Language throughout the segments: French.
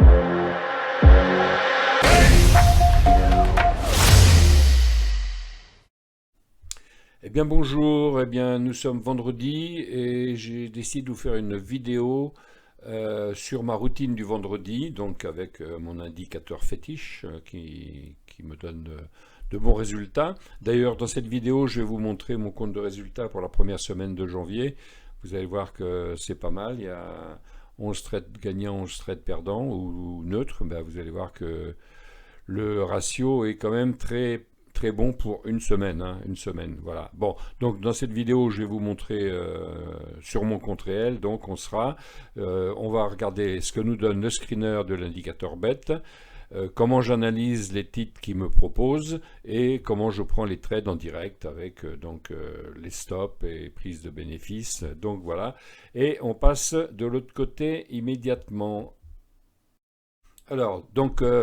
Eh bien bonjour, eh bien nous sommes vendredi et j'ai décidé de vous faire une vidéo sur ma routine du vendredi, donc avec mon indicateur fétiche qui me donne de bons résultats. D'ailleurs dans cette vidéo je vais vous montrer mon compte de résultats pour la première semaine de janvier. Vous allez voir que c'est pas mal, il y a 11 trades gagnants, 11 trades perdants ou neutres. Ben, vous allez voir que le ratio est quand même très bon pour une semaine, hein, une semaine, voilà. Bon, donc dans cette vidéo, je vais vous montrer sur mon compte réel, donc on va regarder ce que nous donne le screener de l'indicateur BET, comment j'analyse les titres qu'il me propose et comment je prends les trades en direct avec les stops et prises de bénéfices. Donc voilà, et on passe de l'autre côté immédiatement. Alors,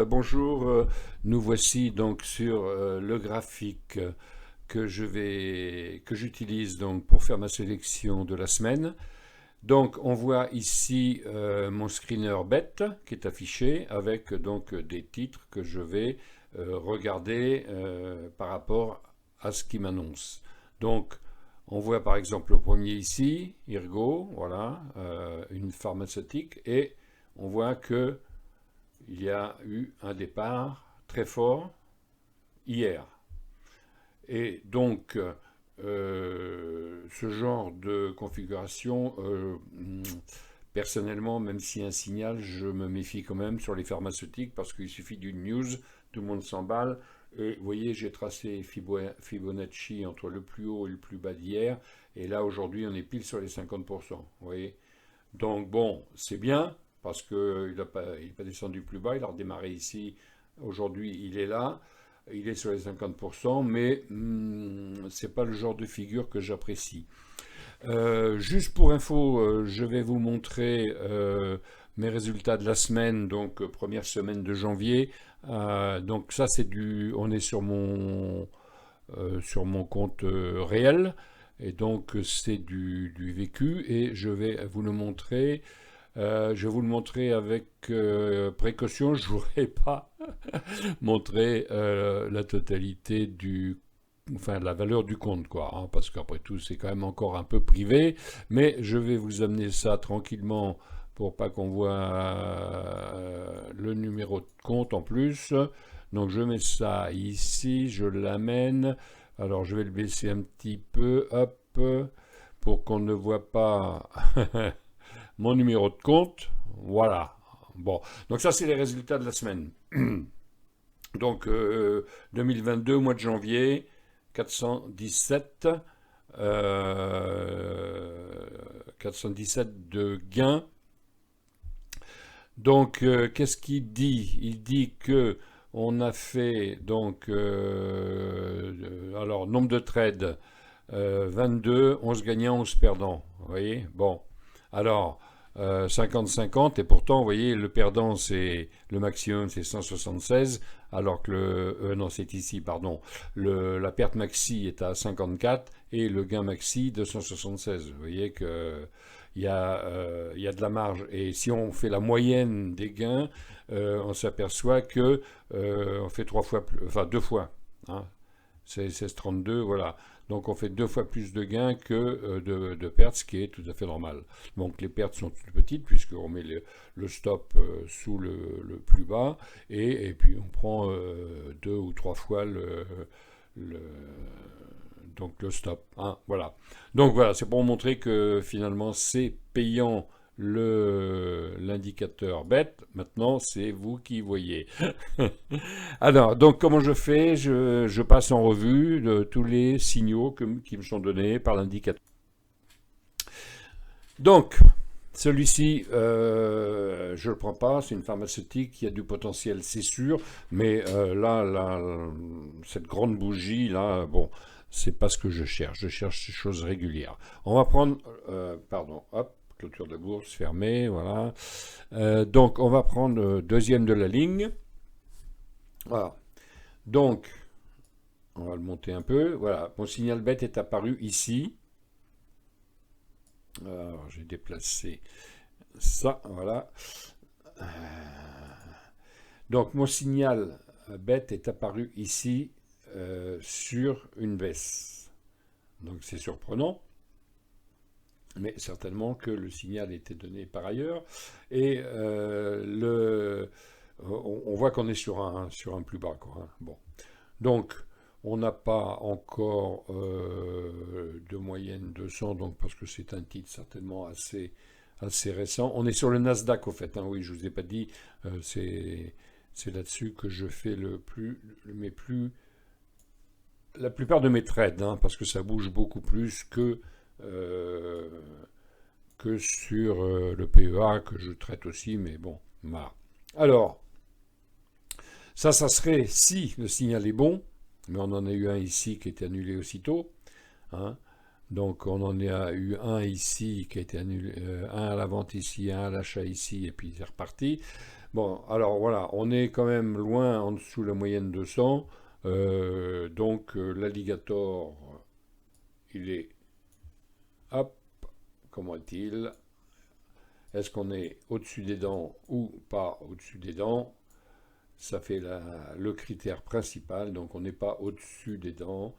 bonjour, nous voici donc sur le graphique que j'utilise donc pour faire ma sélection de la semaine. Donc, on voit ici mon screener BET qui est affiché avec donc des titres que je vais regarder par rapport à ce qui m'annonce. Donc, on voit par exemple le premier ici, Irgo, voilà, une pharmaceutique, et on voit que il y a eu un départ très fort hier. Et donc, ce genre de configuration, personnellement, même s'il y a un signal, je me méfie quand même sur les pharmaceutiques parce qu'il suffit d'une news, tout le monde s'emballe. Et vous voyez, j'ai tracé Fibonacci entre le plus haut et le plus bas d'hier. Et là, aujourd'hui, on est pile sur les 50%. Vous voyez, donc bon, c'est bien, parce qu'il n'est pas descendu plus bas, il a redémarré ici. Aujourd'hui, il est là, il est sur les 50%, mais c'est pas le genre de figure que j'apprécie. Juste pour info, je vais vous montrer mes résultats de la semaine, donc première semaine de janvier. Donc ça, on est sur mon compte réel. Et donc c'est du vécu et je vais vous le montrer. Je vais vous le montrer avec précaution. Je ne voudrais pas montrer la totalité enfin la valeur du compte, quoi, hein, parce qu'après tout c'est quand même encore un peu privé. Mais je vais vous amener ça tranquillement pour pas qu'on voit le numéro de compte en plus. Donc je mets ça ici, je l'amène. Alors je vais le baisser un petit peu, hop, pour qu'on ne voit pas mon numéro de compte. Voilà. Bon, donc ça c'est les résultats de la semaine. Donc 2022, mois de janvier, 417, 417 de gains. Donc qu'est-ce qu'il dit? Il dit que on a fait donc alors nombre de trades 22, 11 gagnants, 11 perdants. Vous voyez? Bon. Alors, 50-50, et pourtant, vous voyez, le perdant, c'est le maximum, c'est 176, alors que non, c'est ici, pardon, la perte maxi est à 54, et le gain maxi, 276. Vous voyez que il y a de la marge. Et si on fait la moyenne des gains, on s'aperçoit que on fait deux fois. Hein, c'est 16,32, voilà. Donc on fait deux fois plus de gains que de pertes, ce qui est tout à fait normal. Donc les pertes sont toutes petites puisqu'on met le stop sous le plus bas et puis on prend deux ou trois fois le, donc le stop. Hein, voilà. Donc voilà, c'est pour montrer que finalement c'est payant l'indicateur bête. Maintenant, c'est vous qui voyez. Alors, donc, comment je fais? Je passe en revue tous les signaux qui me sont donnés par l'indicateur. Donc, celui-ci, je ne le prends pas, c'est une pharmaceutique, il y a du potentiel, c'est sûr, mais cette grande bougie, là, bon, c'est pas ce que je cherche des choses régulières. On va prendre, pardon, hop, clôture de bourse fermée, voilà. Donc, on va prendre deuxième de la ligne. Voilà. Donc, on va le monter un peu. Voilà, mon signal bête est apparu ici. Alors, j'ai déplacé ça, voilà. Donc mon signal bête est apparu ici sur une baisse. Donc c'est surprenant, mais certainement que le signal était donné par ailleurs. Et on voit qu'on est sur un plus bas, quoi, hein. Bon. Donc, on n'a pas encore de moyenne 200, donc parce que c'est un titre certainement assez récent. On est sur le Nasdaq, au fait, hein, oui, je ne vous ai pas dit, c'est là-dessus que je fais la plupart de mes trades, hein, parce que ça bouge beaucoup plus euh, que sur le PEA, que je traite aussi, mais bon, marre. Alors, ça serait si le signal est bon, mais on en a eu un ici qui a été annulé aussitôt, hein. Donc on en a eu un ici qui a été annulé, un à la vente ici, un à l'achat ici, et puis c'est reparti. Bon, alors voilà, on est quand même loin en dessous de la moyenne de 100, donc l'alligator, il est, hop, comment est-il? Est-ce qu'on est au-dessus des dents ou pas au-dessus des dents? Ça fait le critère principal, donc on n'est pas au-dessus des dents,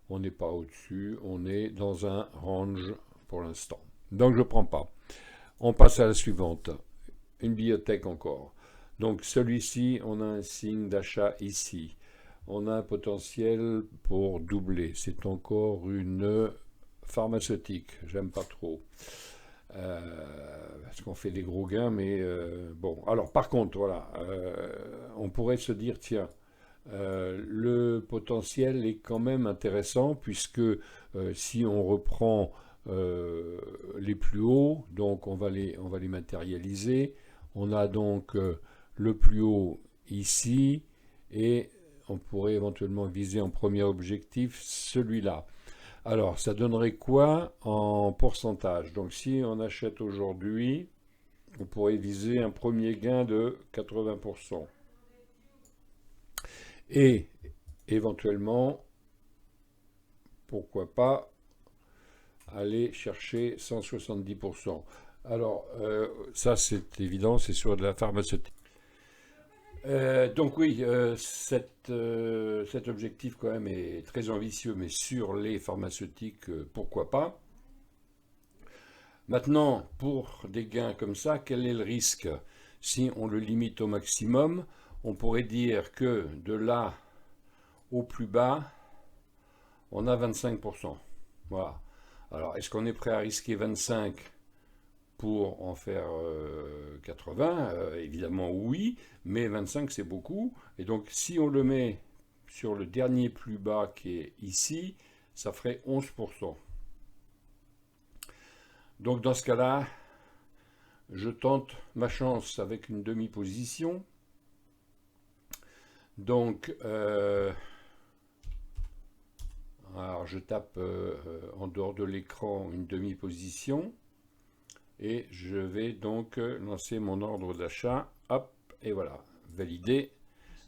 on n'est pas au-dessus, on est dans un range pour l'instant. Donc je ne prends pas. On passe à la suivante, une biotech encore. Donc celui-ci, on a un signe d'achat ici. On a un potentiel pour doubler. C'est encore une pharmaceutique, j'aime pas trop. Parce qu'on fait des gros gains, mais bon. Alors par contre, voilà, on pourrait se dire, tiens, le potentiel est quand même intéressant puisque si on reprend les plus hauts, donc on va les matérialiser. On a donc le plus haut ici et on pourrait éventuellement viser en premier objectif celui-là. Alors, ça donnerait quoi en pourcentage? Donc, si on achète aujourd'hui, on pourrait viser un premier gain de 80%. Et éventuellement, pourquoi pas aller chercher 170%. Alors, ça c'est évident, c'est sur de la pharmaceutique. Donc oui, cet objectif quand même est très ambitieux, mais sur les pharmaceutiques, pourquoi pas. Maintenant, pour des gains comme ça, quel est le risque? Si on le limite au maximum, on pourrait dire que de là au plus bas, on a 25%. Voilà. Alors, est-ce qu'on est prêt à risquer 25 pour en faire 80? Évidemment oui, mais 25 c'est beaucoup. Et donc si on le met sur le dernier plus bas qui est ici, ça ferait 11%. Donc dans ce cas-là, je tente ma chance avec une demi-position. Donc, alors je tape en dehors de l'écran une demi-position. Et je vais donc lancer mon ordre d'achat. Hop, et voilà, validé.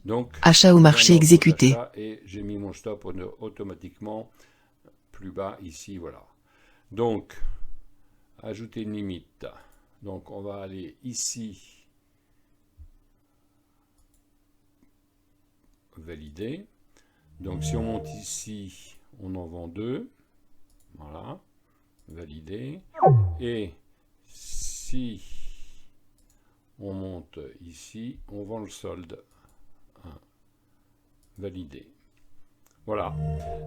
Donc, Achat au marché exécuté. et j'ai mis mon stop automatiquement plus bas ici, voilà. Donc, ajouter une limite. Donc, on va aller ici, valider. Donc, si on monte ici, on en vend deux. Voilà, validé. Et si on monte ici, on vend le solde. Validé. Voilà.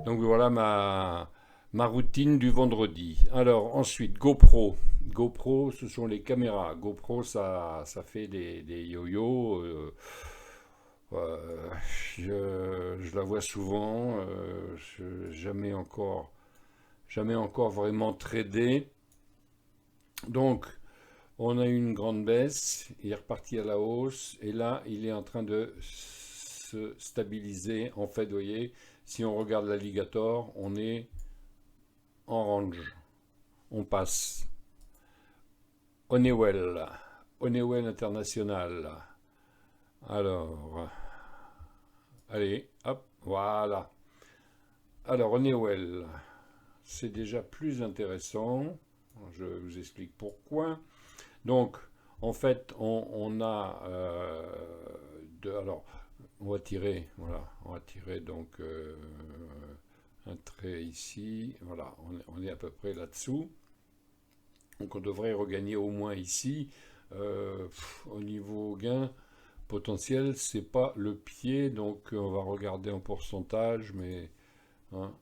Donc voilà ma routine du vendredi. Alors ensuite, GoPro. GoPro, ce sont les caméras. GoPro, ça fait des yo-yo. Je la vois souvent. Jamais encore vraiment tradé. Donc, on a eu une grande baisse, il est reparti à la hausse, et là, il est en train de se stabiliser. En fait, vous voyez, si on regarde l'alligator, on est en range. On passe. Honeywell. Honeywell International. Alors, allez, hop, voilà. Alors, Honeywell, c'est déjà plus intéressant. Je vous explique pourquoi. Donc, en fait, on a alors, on va tirer, voilà, on va tirer donc un trait ici, voilà, on est à peu près là-dessous. Donc on devrait regagner au moins ici. Au niveau gain potentiel, c'est pas le pied, donc on va regarder en pourcentage, mais hein,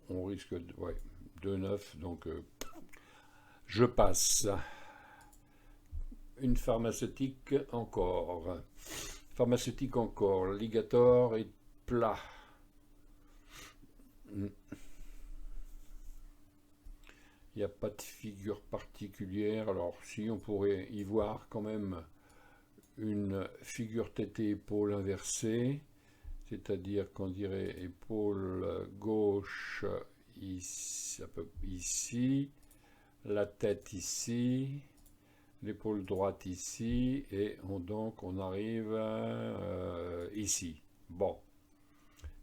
on risque de, ouais, 2,9, donc je passe. Une pharmaceutique encore. Pharmaceutique encore. Ligator est plat. Il n'y a pas de figure particulière. Alors, si on pourrait y voir quand même une figure tête et épaule inversée, c'est-à-dire qu'on dirait épaule gauche ici, ici, la tête ici, l'épaule droite ici, et donc on arrive ici. Bon,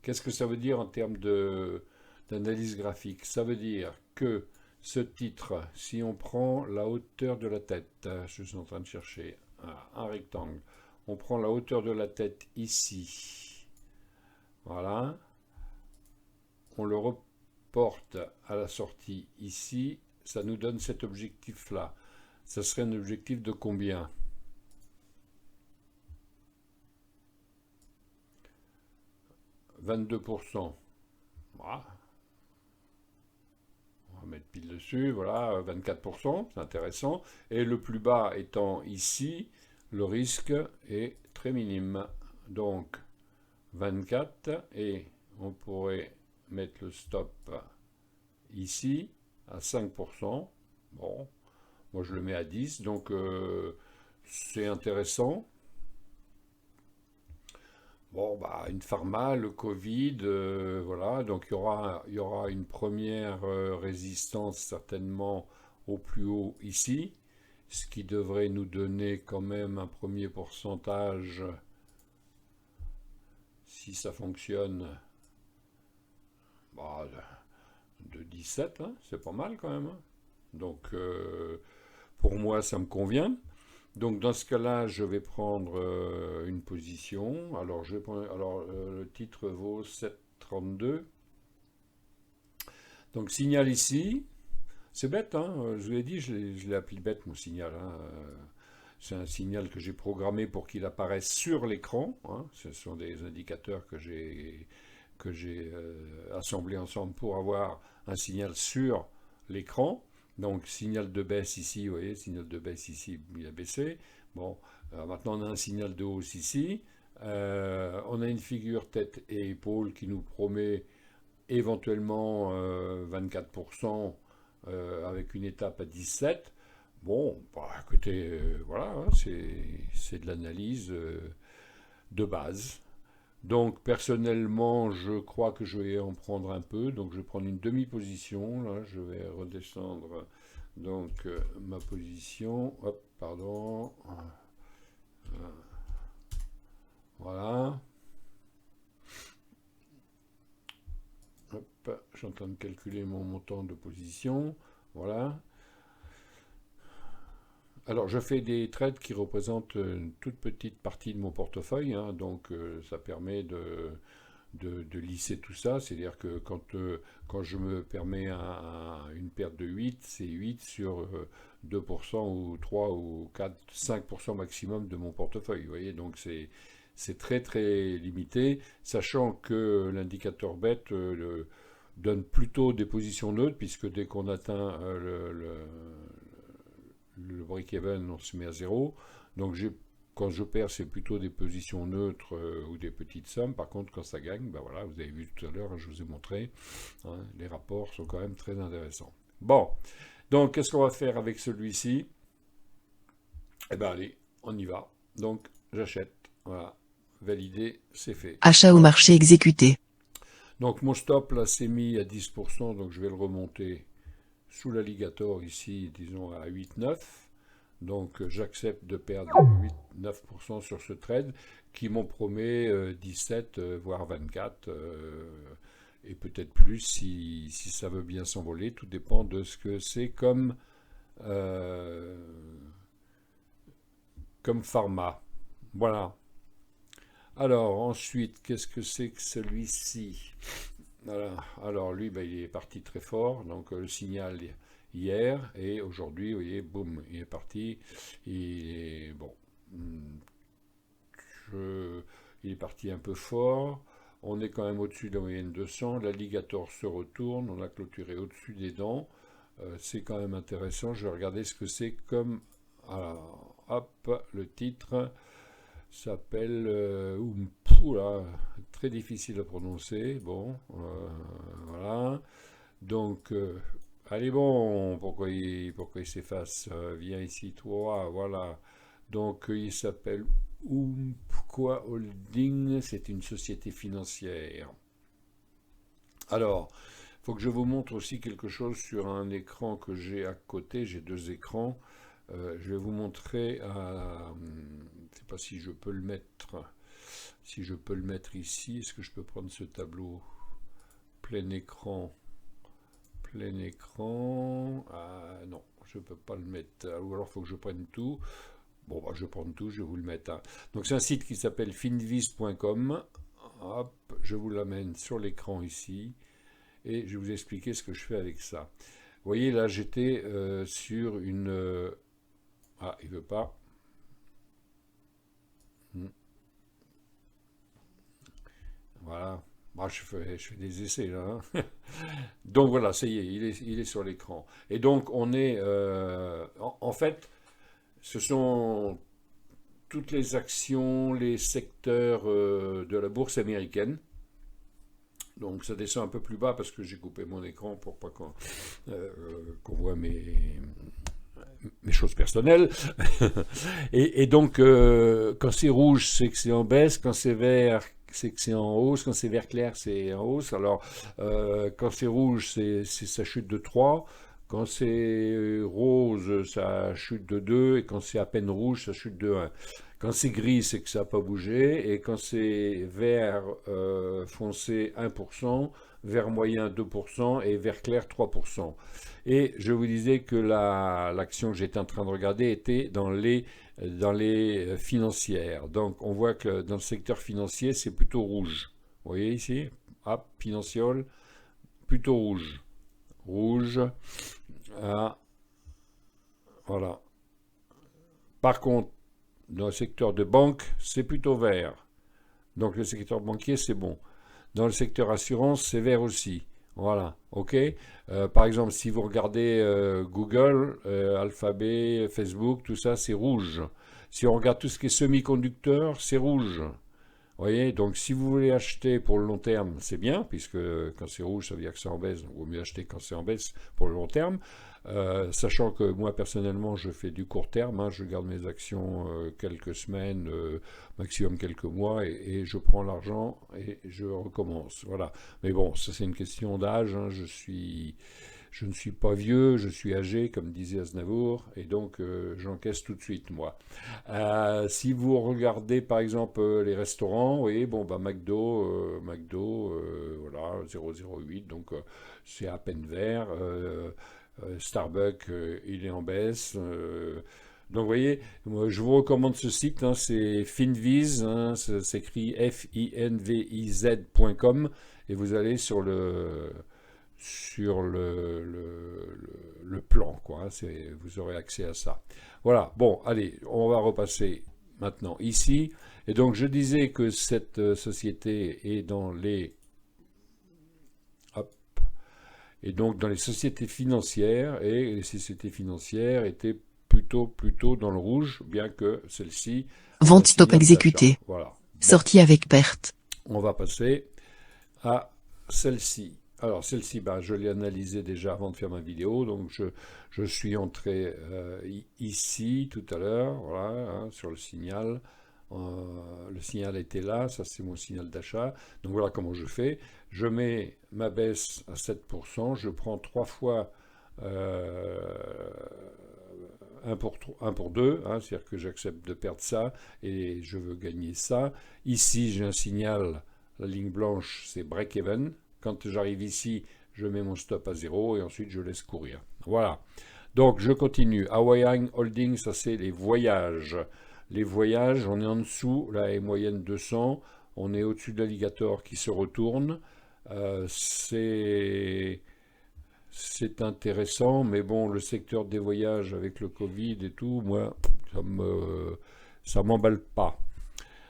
qu'est-ce que ça veut dire en termes d'analyse graphique? Ça veut dire que ce titre, si on prend la hauteur de la tête, je suis en train de chercher un rectangle, on prend la hauteur de la tête ici, voilà, on le reporte à la sortie ici, ça nous donne cet objectif-là. Ça serait un objectif de combien? 22%. Voilà. On va mettre pile dessus, voilà, 24%, c'est intéressant. Et le plus bas étant ici, le risque est très minime. Donc 24, et on pourrait mettre le stop ici à 5%. Bon, moi je le mets à 10, donc c'est intéressant. Bon, bah, une pharma, le Covid, voilà, donc il y aura une première résistance certainement au plus haut ici, ce qui devrait nous donner quand même un premier pourcentage, si ça fonctionne, bah, de 17, hein, c'est pas mal quand même, hein. Donc pour moi ça me convient. Donc dans ce cas-là, je vais prendre une position. Alors, le titre vaut 7,32. Donc signal ici. C'est bête, hein, je vous l'ai dit, je l'ai appelé bête mon signal, hein. C'est un signal que j'ai programmé pour qu'il apparaisse sur l'écran, hein. Ce sont des indicateurs que j'ai assemblés ensemble pour avoir un signal sur l'écran. Donc signal de baisse ici, vous voyez, signal de baisse ici, il a baissé. Bon, maintenant on a un signal de hausse ici. On a une figure tête et épaule qui nous promet éventuellement 24% avec une étape à 17. Bon, bah, écoutez, voilà, hein, c'est de l'analyse de base. Donc personnellement, je crois que je vais en prendre un peu. Donc je vais prendre une demi-position. Là, je vais redescendre donc ma position. Hop, pardon. Voilà. Hop, je suis en train de calculer mon montant de position. Voilà. Alors, je fais des trades qui représentent une toute petite partie de mon portefeuille, hein, donc ça permet de lisser tout ça. C'est-à-dire que quand je me permets une perte de 8, c'est 8 sur 2% ou 3 ou 4, 5% maximum de mon portefeuille. Vous voyez, donc c'est très très limité, sachant que l'indicateur BET donne plutôt des positions neutres, puisque dès qu'on atteint le break-even, on se met à zéro. Donc quand je perds, c'est plutôt des positions neutres ou des petites sommes. Par contre, quand ça gagne, ben voilà, vous avez vu tout à l'heure, hein, je vous ai montré, hein, les rapports sont quand même très intéressants. Bon, donc qu'est-ce qu'on va faire avec celui-ci? Eh bien allez, on y va. Donc j'achète, voilà, validé, c'est fait. Achat au Voilà. marché exécuté. Donc mon stop là s'est mis à 10%, donc je vais le remonter sous l'alligator ici, disons à 8,9. Donc j'accepte de perdre 8-9% sur ce trade qui m'en promet 17, voire 24, et peut-être plus si ça veut bien s'envoler. Tout dépend de ce que c'est comme pharma. Voilà. Alors, ensuite, qu'est-ce que c'est que celui-ci? Voilà. Alors, lui, ben, il est parti très fort. Donc, le signal hier et aujourd'hui, vous voyez, boum, il est parti. Il est, bon, hmm, je- il est parti un peu fort. On est quand même au-dessus de la moyenne 200. L'alligator se retourne. On a clôturé au-dessus des dents. C'est quand même intéressant. Je vais regarder ce que c'est comme. Alors, hop, le titre s'appelle oula, très difficile à prononcer. Bon, voilà. Donc, allez bon, pourquoi il s'efface? Viens ici, toi, voilà. Donc, il s'appelle Umpqua Holding, c'est une société financière. Alors, il faut que je vous montre aussi quelque chose sur un écran que j'ai à côté. J'ai deux écrans. Je vais vous montrer. Je ne sais pas si je peux le mettre. Si je peux le mettre ici. Est-ce que je peux prendre ce tableau plein écran? Plein écran. Ah, non, je ne peux pas le mettre. Ou alors il faut que je prenne tout. Bon, bah, je vais prendre tout, je vais vous le mettre, hein. Donc c'est un site qui s'appelle finvis.com. Hop, je vous l'amène sur l'écran ici et je vais vous expliquer ce que je fais avec ça. Vous voyez, là, j'étais sur une... Ah, il veut pas. Hmm, voilà. Bah, je fais des essais, là, hein. Donc voilà, ça y est, il est sur l'écran. Et donc, on est... en fait, ce sont toutes les actions, les secteurs de la bourse américaine. Donc ça descend un peu plus bas parce que j'ai coupé mon écran pour pas qu'on voit mes choses personnelles. Et donc, quand c'est rouge, c'est que c'est en baisse. Quand c'est vert, c'est que c'est en hausse. Quand c'est vert clair, c'est en hausse. Alors, quand c'est rouge, ça chute de 3. Quand c'est rose, ça chute de 2. Et quand c'est à peine rouge, ça chute de 1. Quand c'est gris, c'est que ça n'a pas bougé. Et quand c'est vert foncé, 1%, vert moyen, 2%, et vert clair, 3%. Et je vous disais que l'action que j'étais en train de regarder était dans les financières. Donc on voit que dans le secteur financier, c'est plutôt rouge. Vous voyez ici? Hop, financiol, plutôt rouge. Rouge. Ah, voilà. Par contre, dans le secteur de banque, c'est plutôt vert. Donc le secteur banquier, c'est bon. Dans le secteur assurance, c'est vert aussi. Voilà, ok. Par exemple, si vous regardez Google, Alphabet, Facebook, tout ça, c'est rouge. Si on regarde tout ce qui est semi-conducteur, c'est rouge. Vous voyez, donc si vous voulez acheter pour le long terme, c'est bien, puisque quand c'est rouge, ça veut dire que c'est en baisse, donc il vaut mieux acheter quand c'est en baisse pour le long terme. Sachant que moi personnellement je fais du court terme, hein, je garde mes actions quelques semaines, maximum quelques mois, et je prends l'argent et je recommence. Voilà. Mais bon, ça c'est une question d'âge, hein, je ne suis pas vieux, je suis âgé, comme disait Aznavour, et donc j'encaisse tout de suite, moi. Si vous regardez par exemple les restaurants, oui, bon, bah McDo, voilà, 0,08, donc c'est à peine vert. Starbucks, il est en baisse. Donc vous voyez, moi, je vous recommande ce site, hein, c'est Finviz, hein, ça s'écrit finviz.com, et vous allez sur le plan, quoi, hein, vous aurez accès à ça. Voilà, bon, allez, on va repasser maintenant ici. Et donc je disais que cette société est dans les... Hop, et donc dans les sociétés financières, et les sociétés financières étaient plutôt dans le rouge, bien que celle-ci a un Vente stop signal d'achat. exécutée. Voilà. Bon, Sortie avec perte. on va passer à celle-ci. Alors celle-ci, bah, je l'ai analysée déjà avant de faire ma vidéo, donc je suis entré ici tout à l'heure, voilà, hein, sur le signal. Le signal était là, ça c'est mon signal d'achat. Donc voilà comment je fais. Je mets ma baisse à 7%, je prends 3 fois euh, 1 pour 2, hein, c'est-à-dire que j'accepte de perdre ça et je veux gagner ça. Ici j'ai un signal, la ligne blanche c'est break-even. Quand j'arrive ici, je mets mon stop à 0 et ensuite je laisse courir. Voilà. Donc je continue. Hawaiian Holding, ça c'est les voyages. Les voyages, on est en dessous, là est moyenne 200, on est au-dessus de l'alligator qui se retourne. Euh, c'est c'est intéressant, mais bon, le secteur des voyages avec le Covid et tout, moi, ça m'emballe pas.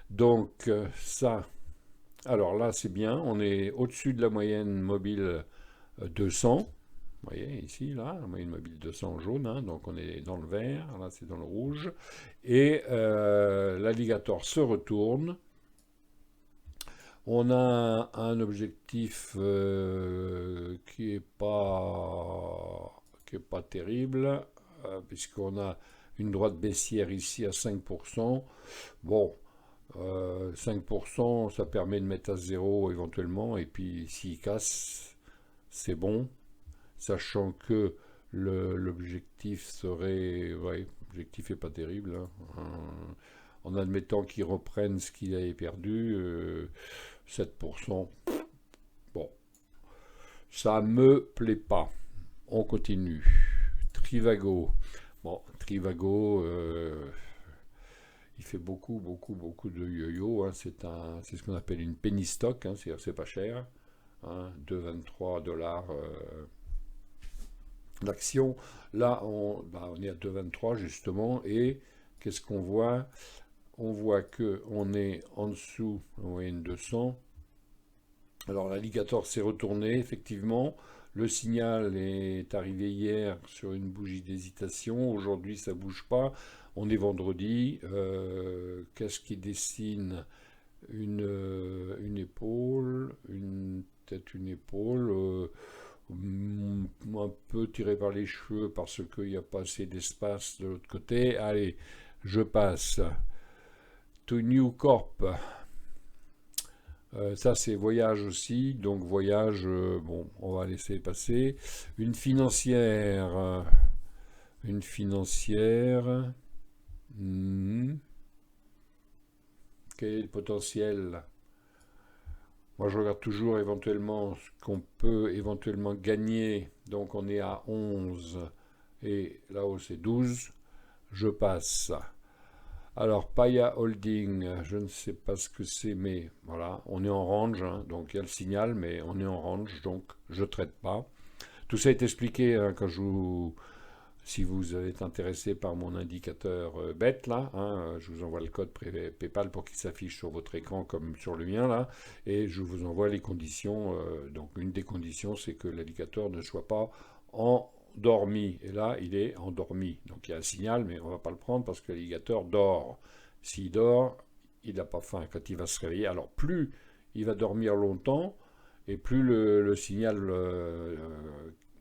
Donc ça, alors là c'est bien, on est au-dessus de la moyenne mobile 200. Vous voyez ici, là, la moyenne mobile 200 en jaune, hein, donc on est dans le vert, là c'est dans le rouge. Et l'alligator se retourne. On a un objectif qui est pas terrible, puisqu'on a une droite baissière ici à 5%. Bon, 5%, ça permet de mettre à zéro éventuellement, et puis s'il casse, c'est bon, sachant que l'objectif serait, ouais, l'objectif est pas terrible, hein. En admettant qu'il reprenne ce qu'il avait perdu, 7%, bon, ça me plaît pas. On continue. Trivago. Bon, Trivago, il fait beaucoup de yo-yo, hein. C'est ce qu'on appelle une penny stock, hein. C'est pas cher, hein, 2,23 $ l'action. Là, on est à 2,23 justement, et qu'est-ce qu'on voit? On voit que on est en dessous en moyenne 200. Alors l'alligator s'est retourné, effectivement. Le signal est arrivé hier sur une bougie d'hésitation. Aujourd'hui, ça ne bouge pas. On est vendredi. Qu'est-ce qui dessine une épaule, peut-être une épaule, un peu tirée par les cheveux parce qu'il n'y a pas assez d'espace de l'autre côté. Allez, je passe. To New Corp. Ça c'est voyage aussi, donc voyage, bon, on va laisser passer. Une financière, hmm, quel est le potentiel? Moi je regarde toujours éventuellement ce qu'on peut éventuellement gagner, donc on est à 11 et là-haut c'est 12, je passe. Alors, Paya Holding, je ne sais pas ce que c'est, mais voilà, on est en range, hein, donc il y a le signal, mais on est en range, donc je ne traite pas. Tout ça est expliqué, hein, si vous êtes intéressé par mon indicateur bête, là, hein, je vous envoie le code PayPal pour qu'il s'affiche sur votre écran comme sur le mien, là, et je vous envoie les conditions. Donc, une des conditions, c'est que l'indicateur ne soit pas endormi. Et là, il est endormi. Donc il y a un signal, mais on ne va pas le prendre parce que l'alligator dort. S'il dort, il n'a pas faim quand il va se réveiller. Alors plus il va dormir longtemps, et plus le signal,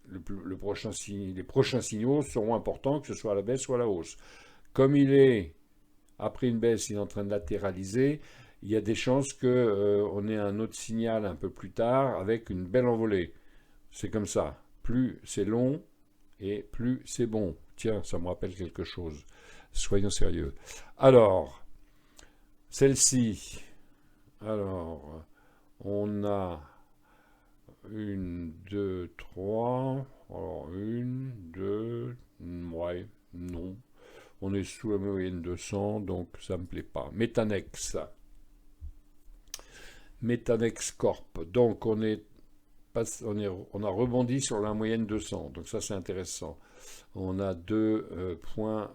les prochains signaux seront importants, que ce soit à la baisse ou à la hausse. Comme il est, après une baisse, il est en train de latéraliser, il y a des chances qu'on ait un autre signal un peu plus tard avec une belle envolée. C'est comme ça. Plus c'est long, et plus c'est bon. Tiens, ça me rappelle quelque chose. Soyons sérieux. Alors, celle-ci, alors, on a une, deux, trois, alors une, deux, ouais, non. On est sous la moyenne de 100, donc ça me plaît pas. Metanex. Metanex Corp. Donc on a rebondi sur la moyenne 200, donc ça c'est intéressant. On a deux points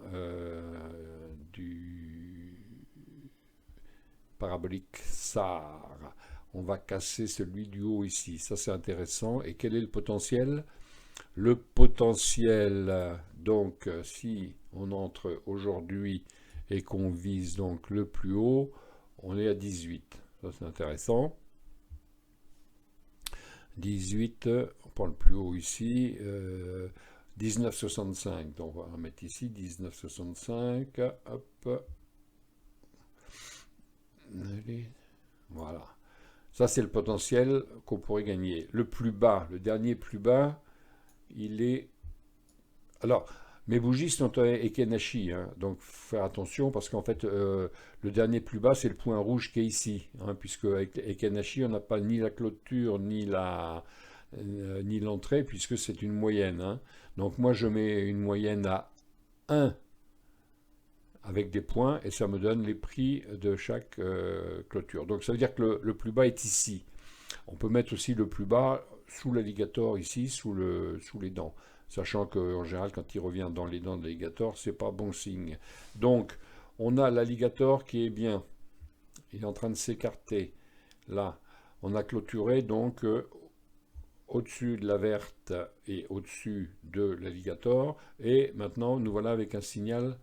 du parabolique SAR. On va casser celui du haut ici, ça c'est intéressant. Et quel est le potentiel? Le potentiel, donc si on entre aujourd'hui et qu'on vise donc le plus haut, on est à 18. Ça c'est intéressant. 18, on prend le plus haut ici, 19,65. Donc on va mettre ici 19,65. Hop. Allez. Voilà. Ça, c'est le potentiel qu'on pourrait gagner. Le plus bas, le dernier plus bas, il est. Alors, mes bougies sont Ekenashi, hein, donc faire attention parce qu'en fait, le dernier plus bas, c'est le point rouge qui est ici, hein, puisque avec Ekenashi, on n'a pas ni la clôture ni l'entrée, puisque c'est une moyenne, hein. Donc moi, je mets une moyenne à 1 avec des points, et ça me donne les prix de chaque clôture. Donc ça veut dire que le plus bas est ici. On peut mettre aussi le plus bas sous l'alligator ici, sous les dents. Sachant qu'en général, quand il revient dans les dents de l'alligator, c'est pas bon signe. Donc, on a l'alligator qui est bien. Il est en train de s'écarter. Là, on a clôturé donc au-dessus de la verte et au-dessus de l'alligator. Et maintenant, nous voilà avec un signal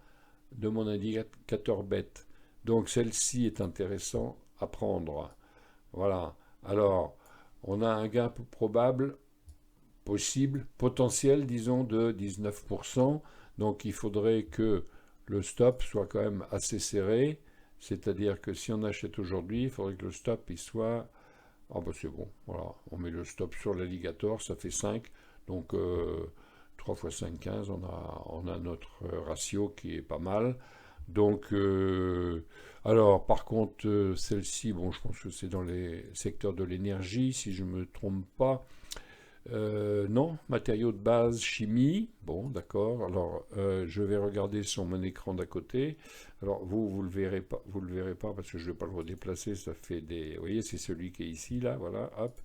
de mon indicateur bête. Donc, celle-ci est intéressante à prendre. Voilà. Alors, on a un gain probable, possible, potentiel, disons, de 19%. Donc, il faudrait que le stop soit quand même assez serré. C'est-à-dire que si on achète aujourd'hui, il faudrait que le stop il soit... Ah bah c'est bon, voilà. On met le stop sur l'alligator, ça fait 5. Donc 3 fois 5, 15, on a notre ratio qui est pas mal. Donc, alors, par contre, celle-ci, bon, je pense que c'est dans les secteurs de l'énergie, si je ne me trompe pas. Non, matériaux de base, chimie. Bon, d'accord. Alors, je vais regarder sur mon écran d'à côté. Alors, vous le verrez pas parce que je ne vais pas le redéplacer. Ça fait des, vous voyez, c'est celui qui est ici, là. Voilà, hop.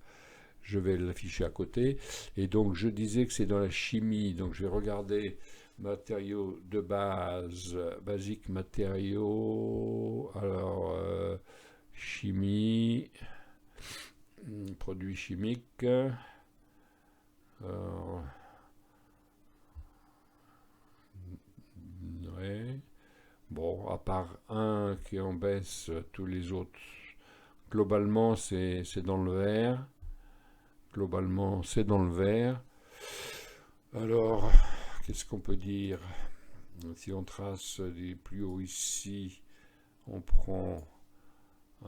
Je vais l'afficher à côté. Et donc, je disais que c'est dans la chimie. Donc, je vais regarder matériaux de base, basique matériaux. Alors, chimie, produits chimiques. Alors, ouais. Bon, à part un qui est en baisse, tous les autres, globalement, c'est dans le vert. Globalement, c'est dans le vert. Alors, qu'est-ce qu'on peut dire? Si on trace les plus hauts ici, on prend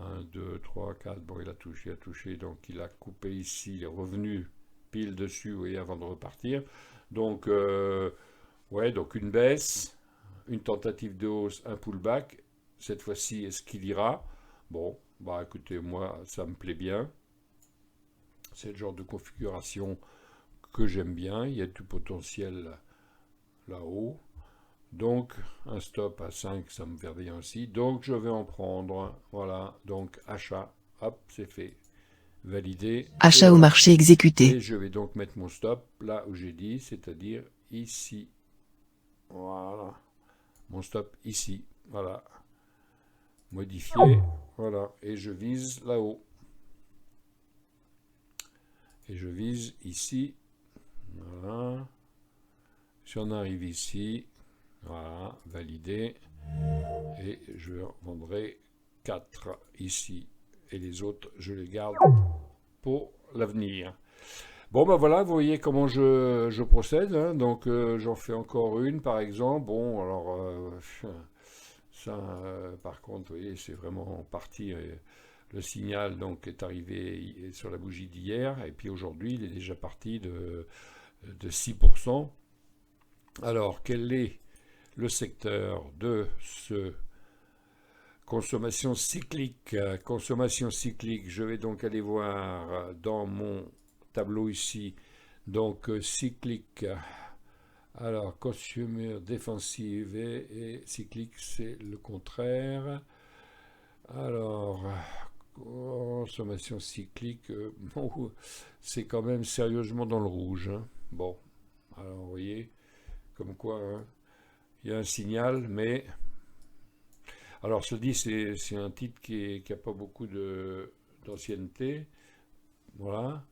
1, 2, 3, 4. Bon, il a touché, donc il a coupé ici, il est revenu pile dessus, vous voyez, avant de repartir. Donc, ouais, donc une baisse, une tentative de hausse, un pullback. Cette fois-ci, est-ce qu'il ira? Bon, bah écoutez, moi, ça me plaît bien. C'est le genre de configuration que j'aime bien. Il y a du potentiel là-haut. Donc, un stop à 5, ça me fait bien aussi. Donc, je vais en prendre. Voilà, donc achat. Hop, c'est fait. Validé. Achat au marché exécuté. Et je vais donc mettre mon stop là où j'ai dit, c'est-à-dire ici. Voilà. Mon stop ici. Voilà. Modifier. Voilà. Et je vise là-haut. Et je vise ici. Voilà. Si on arrive ici, voilà, validé. Et je vendrai 4 ici. Et les autres, je les garde pour l'avenir. Bon, ben voilà, vous voyez comment je procède. Hein. Donc, j'en fais encore une, par exemple. Bon, alors, ça, par contre, vous voyez, c'est vraiment parti. Le signal donc est arrivé sur la bougie d'hier. Et puis aujourd'hui, il est déjà parti de 6%. Alors, quel est le secteur de ce consommation cyclique? Consommation cyclique, je vais donc aller voir dans mon tableau ici. Donc, cyclique. Alors, consumer défensive et cyclique, c'est le contraire. Alors, consommation cyclique, bon, c'est quand même sérieusement dans le rouge. Hein. Bon, alors vous voyez, comme quoi, hein, il y a un signal, mais... Alors, se dit, c'est un titre qui n'a pas beaucoup d'ancienneté. Voilà.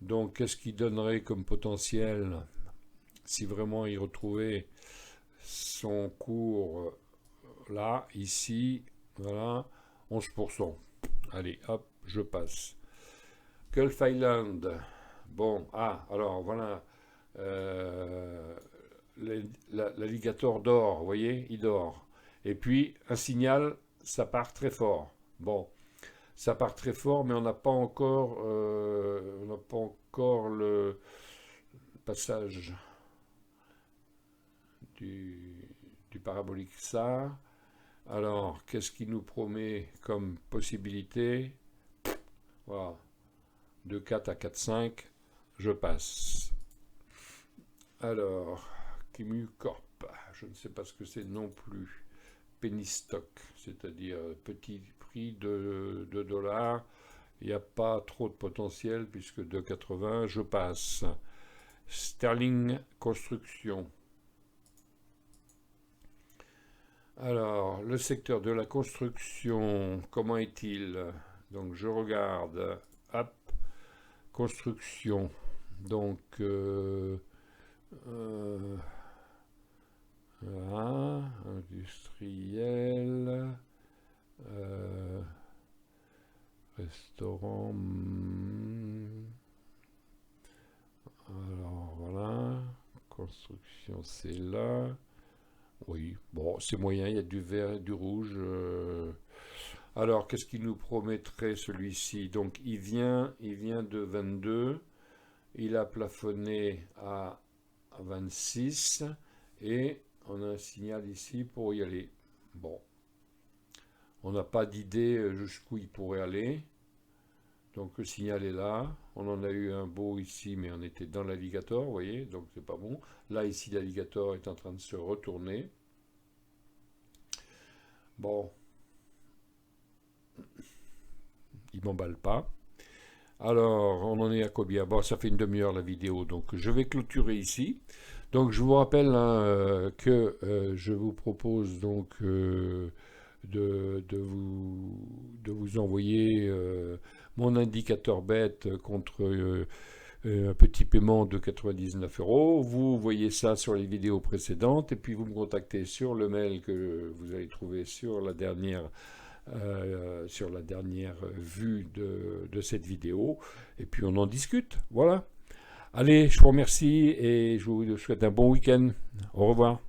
Donc, qu'est-ce qu'il donnerait comme potentiel si vraiment il retrouvait son cours là, ici, voilà, 11%. Allez, hop, je passe. Gulf Island. Bon, alors voilà. L'alligator dort, vous voyez, il dort. Et puis, un signal, ça part très fort. Bon, ça part très fort, mais on n'a pas encore le passage du parabolique SAR. Alors, qu'est-ce qu'il nous promet comme possibilité? Voilà. De 4 à 4,5, je passe. Alors, Kimu Corp, je ne sais pas ce que c'est non plus. penny stock, c'est-à-dire petit prix de $2. Il n'y a pas trop de potentiel puisque 2,80, je passe. Sterling Construction. Alors, le secteur de la construction, comment est-il? Donc, je regarde, hop, construction. Donc, voilà, industriel, restaurant. Alors, voilà, construction, c'est là. Oui, bon, c'est moyen, il y a du vert et du rouge. Alors, qu'est-ce qu'il nous promettrait celui-ci? Donc, il vient de 22, il a plafonné à 26 et on a un signal ici pour y aller. Bon, on n'a pas d'idée jusqu'où il pourrait aller. Donc, le signal est là. On en a eu un beau ici, mais on était dans l'alligator, vous voyez, donc c'est pas bon. Là, ici, l'alligator est en train de se retourner. Bon, il m'emballe pas. Alors, on en est à combien? Bon, ça fait une demi-heure la vidéo, donc je vais clôturer ici. Donc, je vous rappelle hein, que je vous propose donc de vous envoyer mon indicateur bête contre un petit paiement de 99 euros. Vous voyez ça sur les vidéos précédentes et puis vous me contactez sur le mail que vous allez trouver sur la dernière vue de cette vidéo et puis on en discute. Voilà. Allez, je vous remercie et je vous souhaite un bon week-end. Au revoir.